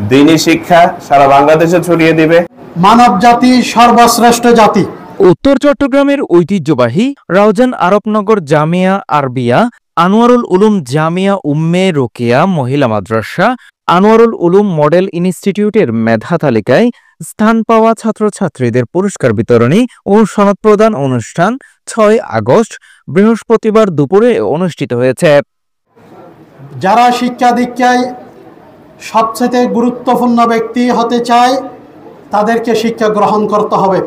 দ্বীনি শিক্ষা সারা বাংলাদেশে ছড়িয়ে দিবে। মানব জাতি সর্বশ্রেষ্ঠ জাতি। উত্তর চট্টগ্রামের ঐতিহ্যবাহী রাউজান আরবনগর জামিয়া আরবিয়া, আনোয়ারুল উলুম জামিয়া উম্মে রোকেয়া মহিলা মাদ্রাসা, আনোয়ারুল উলুম মডেল ইনস্টিটিউটের মেধা তালিকায় স্থান পাওয়া ছাত্রছাত্রীদের পুরস্কার বিতরণী ও সনদ প্রদান অনুষ্ঠান ৬ আগস্ট বৃহস্পতিবার দুপুরে অনুষ্ঠিত হয়েছে। যারা শিক্ষা দীক্ষায় সবচেয়ে গুরুত্বপূর্ণ ব্যক্তি হতে চায় তাদেরকে শিক্ষা গ্রহণ করতে হবে।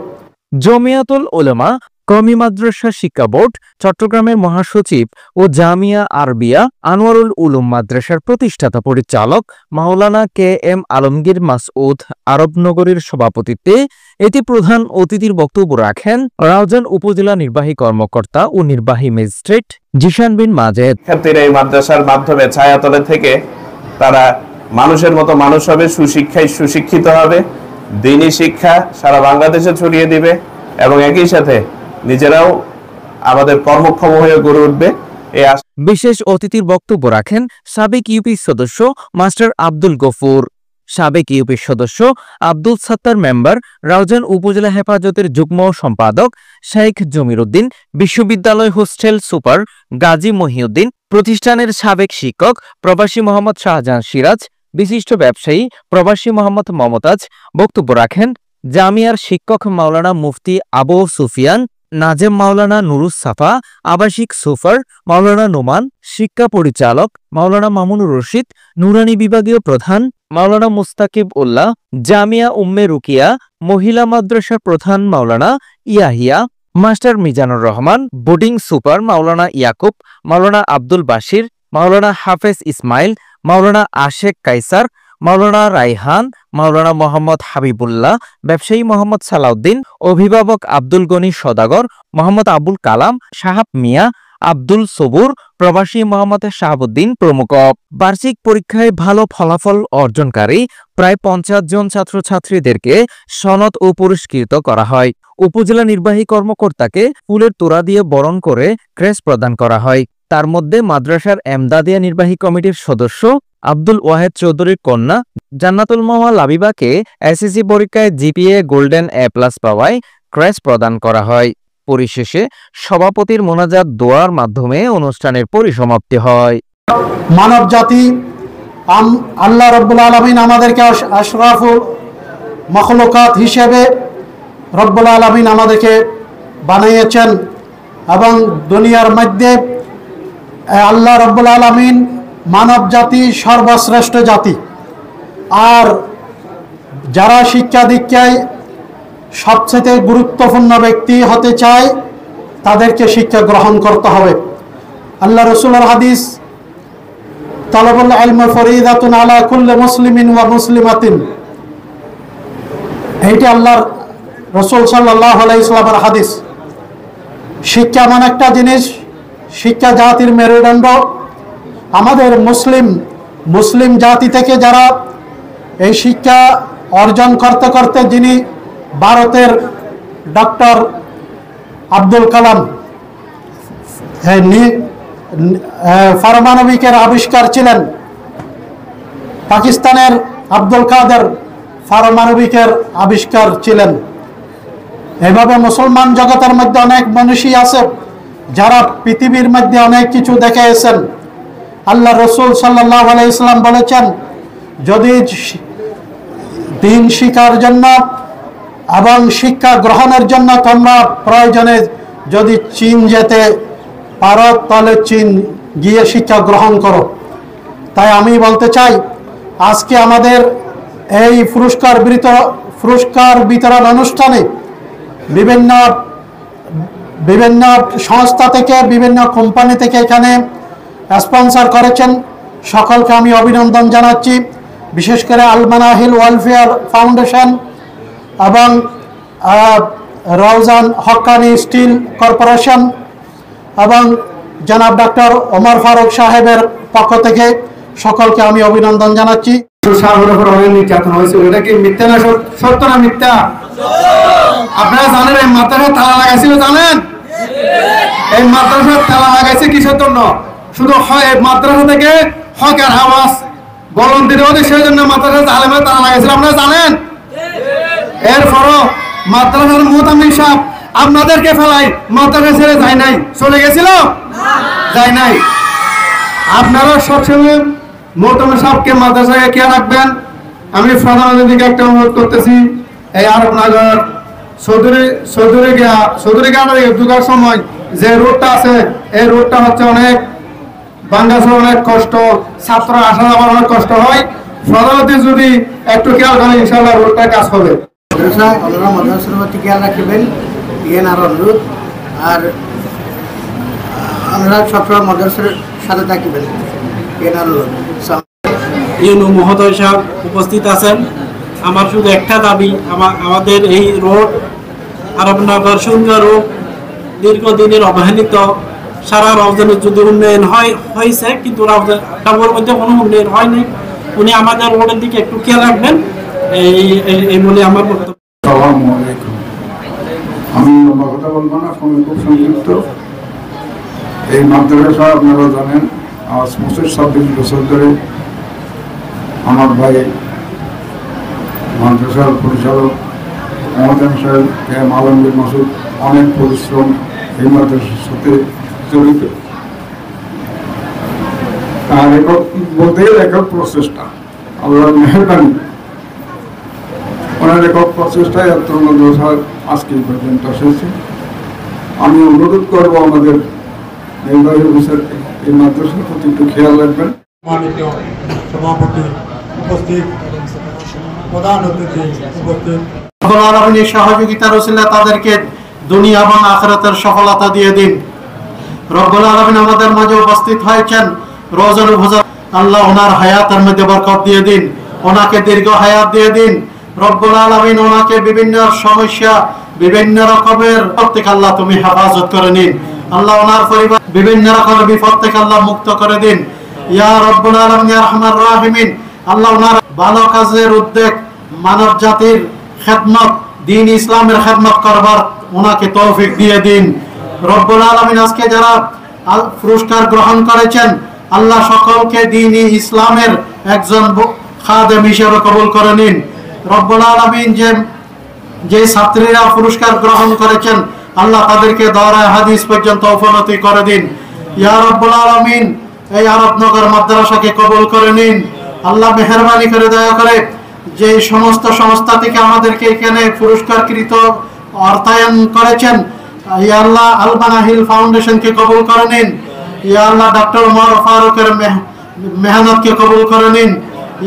জমিয়াতুল উলামা কওমি মাদ্রাসা শিক্ষা বোর্ড চট্টগ্রামের মহাসচিব ও জামিয়া আরবিয়া আনোয়ারুল উলুম মাদ্রাসার প্রতিষ্ঠাতা পরিচালক মাওলানা কে.এম. আলমগীর মাসউদ আরবনগরীর সভাপতিত্বে এতে প্রধান অতিথির বক্তব্য রাখেন রাউজান উপজেলা নির্বাহী কর্মকর্তা ও নির্বাহী ম্যাজিস্ট্রেট জিশান বিন মাজেদ। শিক্ষার্থীরা এই মাদ্রাসার মাধ্যমে ছায়াতলে থেকে তারা মানুষের মতো মানুষ হবে, সুশিক্ষায় সুশিক্ষিত হবে, দ্বীনি শিক্ষা সারা বাংলাদেশে ছড়িয়ে দিবে এবং একই সাথে নিজেরাও আমাদের কর্মক্ষম হয়ে গড়ে উঠবে। বিশেষ অতিথির বক্তব্য রাখেন সাবেক ইউপি সদস্য মাস্টার আব্দুল গফুর, সাবেক ইউপি সদস্য আব্দুল সাত্তার মেম্বার, রাউজান উপজেলা হেফাজতের যুগ্ম সম্পাদক শেখ জমির উদ্দিন, বিশ্ববিদ্যালয় হোস্টেল সুপার গাজী মহিউদ্দিন, প্রতিষ্ঠানের সাবেক শিক্ষক প্রবাসী মোহাম্মদ শাহজাহান সিরাজ, বিশিষ্ট ব্যবসায়ী প্রবাসী মোহাম্মদ মমতাজ। বক্তব্য রাখেন জামিয়ার শিক্ষক মাওলানা মুফতি আবু সুফিয়ান, নাজেম মাওলানা নুরুস সাফা, আবাসিক সুফার মাওলানা নোমান, শিক্ষা পরিচালক মাওলানা মামুনুর রশিদ, নুরানি বিভাগীয় প্রধান মাওলানা মুস্তাকিব উল্লাহ, জামিয়া উম্মে রুকিয়া মহিলা মাদ্রাসার প্রধান Maulana Yahiya, master Mizanur Rahman, boarding super Maulana Yakub, Maulana Abdul Bashir, Maulana Hafez Ismail, মাওলানা আশেক কাইসার, মাওলানা রাইহান, মাওলানা মোহাম্মদ হাবিবুল্লাহ, ব্যবসায়ী মোহাম্মদ সালাউদ্দিন, অভিভাবক আব্দুল গনি সদাগর, মোহাম্মদ আবুল কালাম, সাহাব মিয়া, আব্দুল সবুর, প্রবাসী মোহাম্মদ শাহাবুদ্দিন প্রমুখ। বার্ষিক পরীক্ষায় ভালো ফলাফল অর্জনকারী প্রায় ৫০ জন ছাত্রছাত্রীদেরকে সনদ ও পুরস্কৃত করা হয়। উপজেলা নির্বাহী কর্মকর্তাকে ফুলের তোড়া দিয়ে বরণ করে ক্রেস্ট প্রদান করা হয়। তার মধ্যে মাদ্রাসার এমদাদিয়া নির্বাহী কমিটির সদস্য আব্দুল ওয়াহেদ চৌধুরীর কন্যা জান্নাতুল মাওয়া লাবিবাকে এসএসসি পরীক্ষায় জিপিএ গোল্ডেন এ+ পাওয়ায় ক্রেস্ট প্রদান করা হয়। পরিশেষে সভাপতির মোনাজাত দোয়ার মাধ্যমে অনুষ্ঠানের পরিসমাপ্তি হয়। মানব জাতি আল্লাহ রাব্বুল আলামিন আমাদেরকে আশরাফুল মাখলুকাত হিসেবে রব্বুল আলামিন আমাদেরকে বানিয়েছেন এবং দুনিয়ার মধ্যে আল্লাহ রাব্বুল আলামিন মানব জাতি সর্বশ্রেষ্ঠ জাতি। আর যারা শিক্ষা দীক্ষায় সবচেয়ে গুরুত্বপূর্ণ ব্যক্তি হতে চায় তাদেরকে শিক্ষা গ্রহণ করতে হবে। আল্লাহ রাসূলের হাদিস তালাবুল ইলম ফরিদাতুন আলা কুল্লি মুসলিমিন ওয়া মুসলিমাতিন, এইটি আল্লাহর রাসূল সাল্লাল্লাহু আলাইহি ওয়াসাল্লামের হাদিস। শিক্ষা এমন একটা জিনিস, শিক্ষা জাতির মেরুদণ্ড। আমাদের মুসলিম জাতি থেকে যারা এই শিক্ষা অর্জন করতে করতে যিনি ভারতের ডক্টর আব্দুল কালাম পারমাণবিকের আবিষ্কার ছিলেন, পাকিস্তানের আব্দুল কাদের পারমাণবিকের আবিষ্কার ছিলেন। এভাবে মুসলমান জগতের মধ্যে অনেক মানুষই আছে যারা পৃথিবীর মধ্যে অনেক কিছু দেখে এসেছেন। আল্লাহ রসুল সাল্লাল্লাহু আলাইহি ওয়াসাল্লাম বলেছেন, যদি দিন শিক্ষার জন্য এবং শিক্ষা গ্রহণের জন্য তোমরা প্রয়োজনে যদি চীন যেতে পারো তাহলে চীন গিয়ে শিক্ষা গ্রহণ করো। তাই আমি বলতে চাই, আজকে আমাদের এই পুরস্কার বিতরণ অনুষ্ঠানে বিভিন্ন সংস্থা থেকে, বিভিন্ন কোম্পানি থেকে এখানে স্পন্সর করেছেন। সকলকে আমি অভিনন্দন জানাচ্ছি। বিশেষ করে আল মানাহিল ওয়েলফেয়ার ফাউন্ডেশন এবং রাউজান হক্কানি স্টিল কর্পোরেশন এবং জনাব ডক্টর ওমর ফারুক সাহেবের পক্ষ থেকে সকলকে আমি অভিনন্দন জানাচ্ছি। নির্যাতন হয়েছে, এটা কি মিথ্যা না সত্য না মিথ্যা? আপনারা জানেন এই মাদ্রাসা তালা লাগাইছিল, জানেন এই মাদ্রাসা তালা লাগাইছে কিসের জন্য? শুধু মাদ্রাসা থেকে হকের আওয়াজ ভলান্টিয়ার ওদের সেই জন্য মাদ্রাসা জালেমে তারা লাগাইছিল, আপনারা জানেন। এরপরও মাদ্রাসার মুহতামিম সাহেব আপনাদেরকে ফেলাই মাদ্রাসা ছেড়ে যায় নাই, চলে গেছিল, যায় নাই। আপনারা সবসময় মুহতামিম সাহেবকে মাদ্রাসায় খেয়াল রাখবেন। আমি প্রধানমন্ত্রীকে একটা অনুরোধ করতেছি, এই আরবনগর চৌধুরী গাড়ি ঢুকার সময় যে রোডটা আছে, এই রোডটা হচ্ছে অনেক বাংলাদেশের অনেক কষ্ট, ছাত্র আসা যাওয়ার অনেক কষ্ট হয়। প্রধানমন্ত্রী যদি একটু খেয়াল করেন ইনশাআল্লাহ রোডটার কাজ হবে। মাদ্রাসার প্রতি খেয়াল রাখবেন, ইয়েন আর অনুরোধ। আর আমরা সবসময় মাদ্রাসার সাথে থাকবেন, ইয়েন আর অনুরোধ। ইউনু মহোদয় সাহেব উপস্থিত আছেন। আমার শুধু একটা দাবি, আমাদের এই রোড আরবনগর সুন্দর রোড দীর্ঘদিনের অবহেলিত। সারা রওজানের যদি উন্নয়ন হয়েছে, কিন্তু রওজার মধ্যে কোনো উন্নয়ন হয়নি। উনি আমাদের রোডের দিকে একটু খেয়াল রাখবেন, এই বলে আমার বক্তব্য। আসসালামু আলাইকুম। আমি লম্বা কথা বলবো না, সময় খুব সংক্ষিপ্ত। এই মাদ্রাসা আপনারা জানেন আজ 26 বছর ধরে আমার ভাই মাদ্রাসার পরিচালক মহতামিম সাহেব আলমগীর মাসুদ অনেক পরিশ্রম এই মাদ্রাসার সাথে জড়িত। আর একক বলতে গেলে একক প্রচেষ্টা, আল্লাহর মেহেরবানি, ওনার একক প্রচেষ্টায় এত মাদ্রাসা আজকে পর্যন্ত এসেছে। আমি অনুরোধ করবো আমাদের নির্বাহী অফিসারকে এই মাদ্রাসার প্রতি একটু খেয়াল রাখবেন। মাননীয় সভাপতি উপস্থিত, প্রধান অতিথি উপস্থিত, রব্বুল আলামিনের সহযোগিতার ওসিলা তাদেরকে দুনিয়া এবং আখিরাতের সফলতা দিয়ে দিন। রব্বুল আলামিন আমাদের মাঝে উপস্থিত হয়েছেন রওজানুল হুজুর, আল্লাহ ওনার হায়াতের মধ্যে বরকত দিয়ে দিন, ওনাকে দীর্ঘ হায়াত দিয়ে দিন। রব্বুল আলামিন ওনাকে বিভিন্ন সমস্যা, বিভিন্ন রকমের প্রত্যেক আল্লাহ তুমি হেফাজত করে নিন। আল্লাহ ওনার পরিবার বিভিন্ন রকমের বিপদ থেকে আল্লাহ মুক্ত করে দিন। ইয়া রব্বুল আলামিন ইয়া রহমান রাহিমিন, আল্লাহ ওনার ভালো কাজের উদ্যোগ, মানব জাতির খেদমত, দ্বীন ইসলামের খেদমত করবার ওনাকে তৌফিক দিয়ে দিন। রব্বুল আলামিন আজকে যারা পুরস্কার গ্রহণ করেছেন, আল্লাহ সকলকে দ্বীন ইসলামের একজন খাদেম হিসেবে কবুল করে নিন। রব্বুল আলামিন যে ছাত্রীরা পুরস্কার গ্রহণ করেছেন, আল্লাহ তাদেরকে দাওরায়ে হাদিস পর্যন্ত উন্নতি করে দিন। ইয়া রব্বুল আলামিন এই আরবনগর মাদ্রাসাকে কবুল করে নিন। আল্লাহ মেহেরবানি করে দয়া করে যে সমস্ত সংস্থা থেকে আমাদেরকে এখানে পুরস্কারকৃত অর্থায়ন করেছেন, ইয়া আল্লাহ আল মানাহিল ফাউন্ডেশনকে কবুল করে নিন। ইয়া আল্লাহ ডক্টর ওমর ফারুকের মেহনতকে কবুল করে নিন।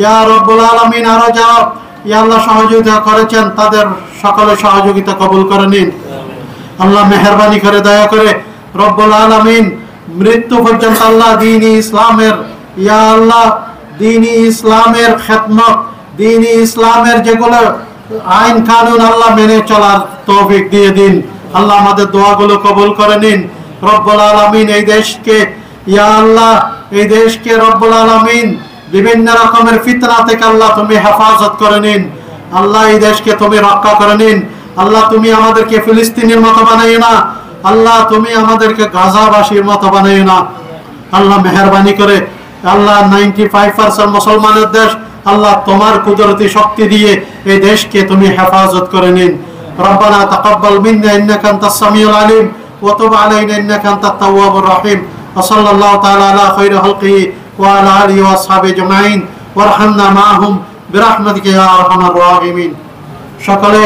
ইয়া রব্বুল আলামিন আরো যারা ইয়া আল্লাহ সহযোগিতা করেছেন, তাদের সকলের সহযোগিতা কবুল করে নিন। আল্লাহ মেহেরবানি করে দয়া করে রব্বুল আলামিন মৃত্যু পর্যন্ত আল্লাহ দ্বীন ইসলামের, ইয়া আল্লাহ দ্বীন ইসলামের খেদমত, দ্বীন ইসলামের যেগুলো আইন কানুন আল্লাহ মেনে চলার তৌফিক দিয়ে দিন। আল্লাহ আমাদের দোয়াগুলো কবুল করে নিন। রব্বুল আলামিন এই দেশকে, ইয়া আল্লাহ এই দেশকে রব্বুল আলামিন বিভিন্ন রকমের ফিতনা থেকে আল্লাহ তুমি হেফাজত করে নিন। আল্লাহ এই দেশকে তুমি রক্ষা করে নিন। আল্লাহ তুমি আমাদেরকে ফিলিস্তিনের মতো বানাইও না, আল্লাহ তুমি আমাদেরকে গাজাবাসীর মতো বানাইও না। আল্লাহ মেহেরবানি করে আল্লাহ 95% মুসলমানের দেশ, আল্লাহ তোমার কুদরতি শক্তি দিয়ে এই দেশকে তুমি হেফাজত করে নিন। রব্বানা তাকাব্বাল মিন্না ইন্নাকা আনতাস সামিউল আলিম ওয়া তুব আলাইনা ইন্নাকা আনতাত তাওয়াবুর রহিম। ওয়া সাল্লাল্লাহু তাআলা আলা খায়রি খালকিহি ওয়া আলা আলিহি ওয়া আসহাবিহি আজমাইন ওয়ারহামনা মাআহুম বিরহমাতিকা ইয়া আরহামার রাহিমিন। সকলে